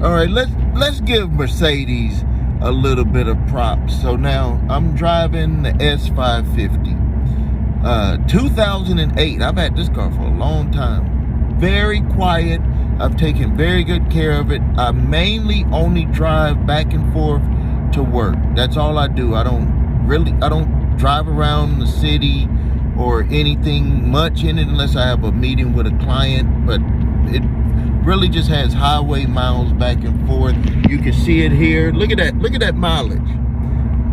All right, let's give Mercedes a little bit of props. So now I'm driving the S550, 2008. I've had this car for a long time. Very quiet. I've taken very good care of it. I mainly only drive back and forth to work. That's all I do. I don't drive around the city or anything much in it unless I have a meeting with a client, but it really just has highway miles back and forth. You can see it here. Look at that mileage.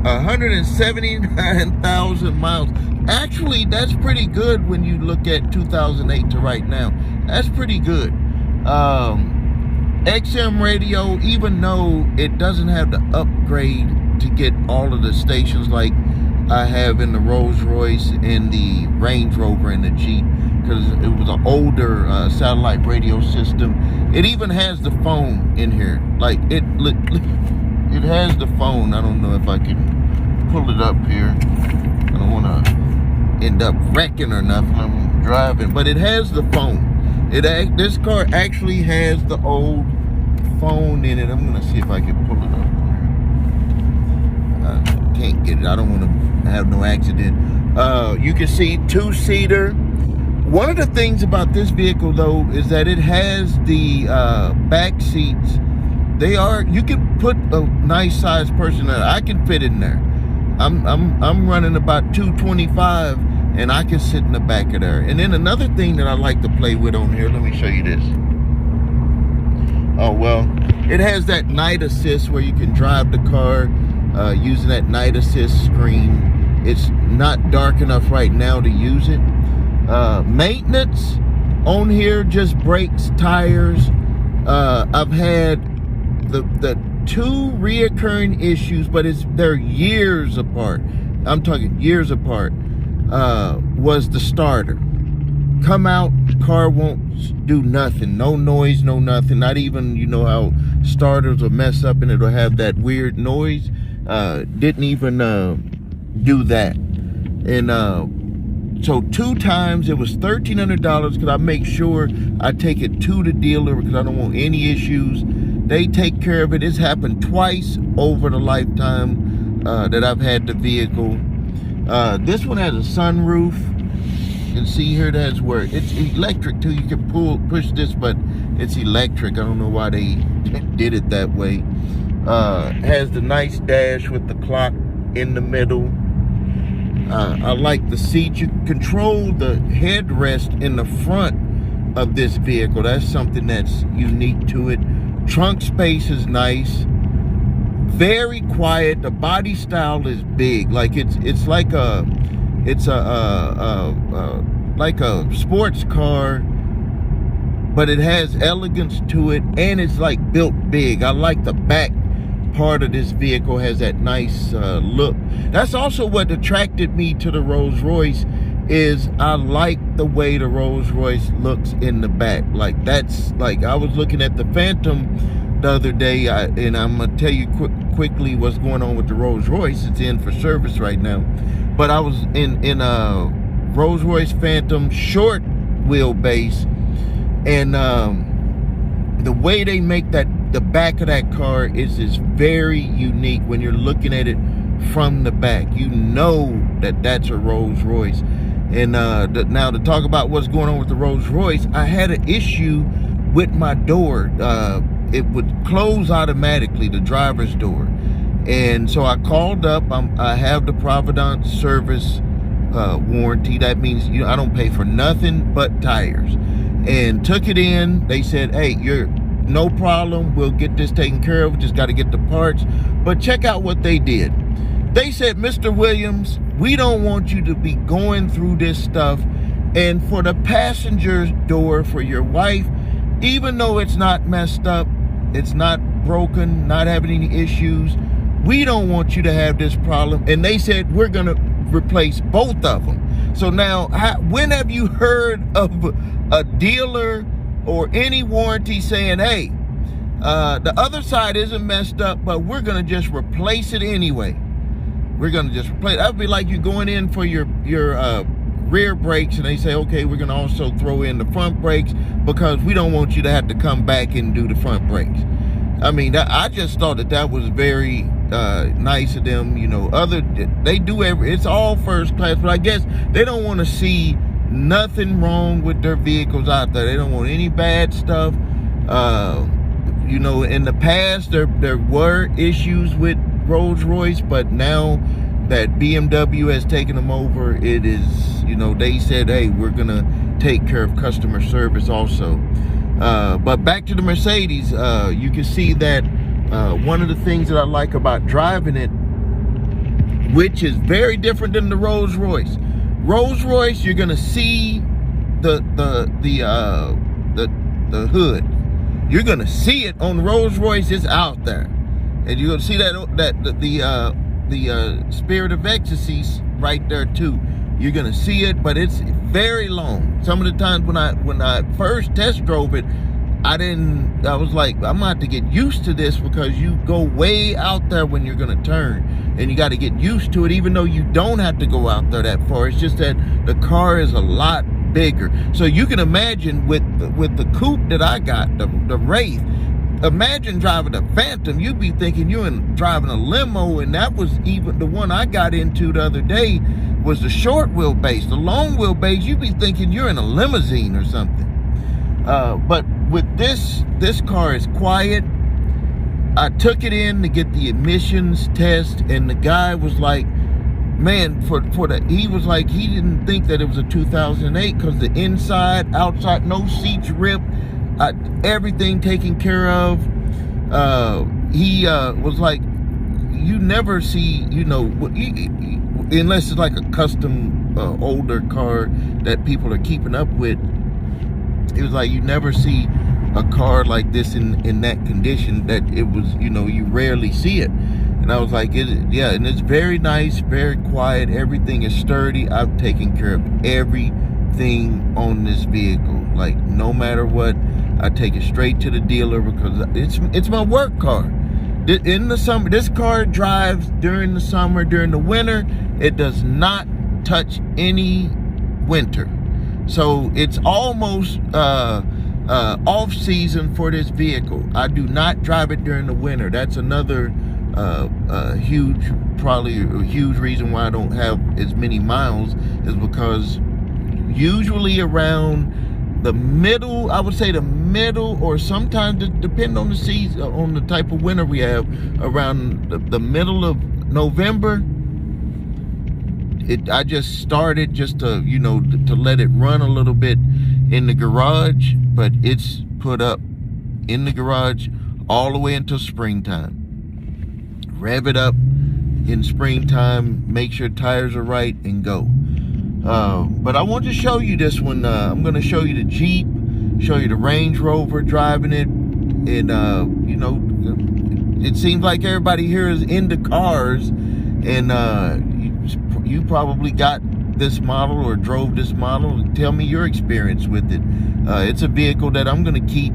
179,000 miles. Actually, that's pretty good when you look at 2008 to right now. That's pretty good. XM radio, even though it doesn't have the upgrade to get all of the stations like I have in the Rolls Royce and the Range Rover and the Jeep, because it was an older satellite radio system. It even has the phone in here. Like it has the phone. I don't know if I can pull it up here. I don't want to end up wrecking or nothing. I'm driving, but it has the phone. This car actually has the old phone in it. I'm gonna see if I can pull it up. I can't get it. I don't want to have no accident. You can see two-seater. One of the things about this vehicle though is that it has the back seats. You can put a nice sized person there. I can fit in there. I'm running about 225 and I can sit in the back of there. And then another thing that I like to play with on here, let me show you this. Oh well, it has that night assist where you can drive the car using that night assist screen. It's not dark enough right now to use it. Maintenance on here, just brakes, tires. I've had the two reoccurring issues, but they're years apart. I'm talking years apart. Was the starter. Come out, car won't do nothing. No noise, no nothing. Not even, you know how starters will mess up and it'll have that weird noise. Didn't even do that. And so 2 times it was $1,300 because I make sure I take it to the dealer because I don't want any issues. They take care of it. It's happened twice over the lifetime that I've had the vehicle. This one has a sunroof. You can see here that's where it's electric too. You can push this, but it's electric. I don't know why they did it that way. Has the nice dash with the clock in the middle. I like the seat. You control the headrest in the front of this vehicle. That's something that's unique to it. Trunk space is nice. Very quiet. The body style is big. Like it's like a sports car, but it has elegance to it, and it's like built big. I like the back part of this vehicle has that nice look. That's also what attracted me to the Rolls Royce, is I like the way the Rolls Royce looks in the back. Like that's like, I was looking at the Phantom the other day, and I'm gonna tell you quickly what's going on with the Rolls Royce. It's in for service right now, but I was in a Rolls Royce Phantom short wheelbase, and the way they make the back of that car is very unique. When you're looking at it from the back, you know that that's a Rolls Royce. And now to talk about what's going on with the Rolls Royce, I had an issue with my door. It would close automatically, the driver's door. And so I called up. I have the Providence service warranty. That means I don't pay for nothing but tires. And took it in. They said, hey, you're no problem. We'll get this taken care of. Just got to get the parts. But check out what they did. They said, Mr. Williams, we don't want you to be going through this stuff. And for the passenger door for your wife, even though it's not messed up, it's not broken, not having any issues, we don't want you to have this problem. And they said, we're going to replace both of them. So now, when have you heard of a dealer or any warranty saying, hey, the other side isn't messed up, but we're going to just replace it anyway? We're going to just replace it. That would be like you going in for your rear brakes, and they say, okay, we're going to also throw in the front brakes because we don't want you to have to come back and do the front brakes. I mean, I just thought that was very nice of them. You know, they do it's all first class, but I guess they don't want to see nothing wrong with their vehicles out there. They don't want any bad stuff. You know, in the past there were issues with Rolls-Royce, but now that BMW has taken them over, it is, you know, they said, hey, we're gonna take care of customer service also. But back to the Mercedes, you can see that one of the things that I like about driving it, which is very different than the Rolls-Royce. Rolls-Royce, you're gonna see the hood. You're gonna see it on the Rolls-Royce. It's out there, and you're gonna see the Spirit of Ecstasy right there too. You're gonna see it, but it's very long. Some of the times when I first test drove it, I was like, I'm gonna have to get used to this, because you go way out there when you're gonna turn, and you got to get used to it, even though you don't have to go out there that far. It's just that the car is a lot bigger. So you can imagine with the coupe that I got, the Wraith, imagine driving a Phantom. You'd be thinking you're driving a limo, and that was even the one I got into the other day was the short wheelbase. The long wheelbase, you'd be thinking you're in a limousine or something. But with this car is quiet. I took it in to get the emissions test, and the guy was like, man, he was like, he didn't think that it was a 2008 because the inside, outside, no seats ripped, everything taken care of. He was like, you never see, you know, unless it's like a custom older car that people are keeping up with. It was like, you never see a car like this in that condition, that it was, you know, you rarely see it. And I was like, yeah, and it's very nice, very quiet, everything is sturdy. I've taken care of everything on this vehicle. Like, no matter what, I take it straight to the dealer, because it's my work car. In the summer, this car drives during the summer. During the winter, it does not touch any winter. So it's almost off season for this vehicle. I do not drive it during the winter. That's another probably a huge reason why I don't have as many miles, is because usually around the middle, I would say the middle, or sometimes depending on the season, on the type of winter we have, around the middle of November, I just started just to, you know, to let it run a little bit in the garage, but it's put up in the garage all the way until springtime. Rev it up in springtime, make sure tires are right, and go. But I want to show you this one. I'm going to show you the Jeep, show you the Range Rover driving it, and you know, it seems like everybody here is into cars, and you probably got this model or drove this model. Tell me your experience with it. It's a vehicle that I'm going to keep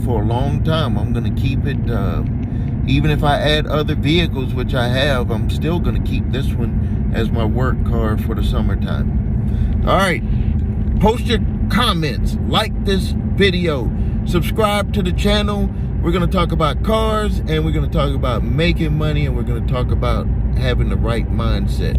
for a long time. I'm going to keep it, even if I add other vehicles, which I have, I'm still going to keep this one as my work car for the summertime. All right, post your comments, like this video, subscribe to the channel. We're going to talk about cars, and we're going to talk about making money, and we're going to talk about having the right mindset.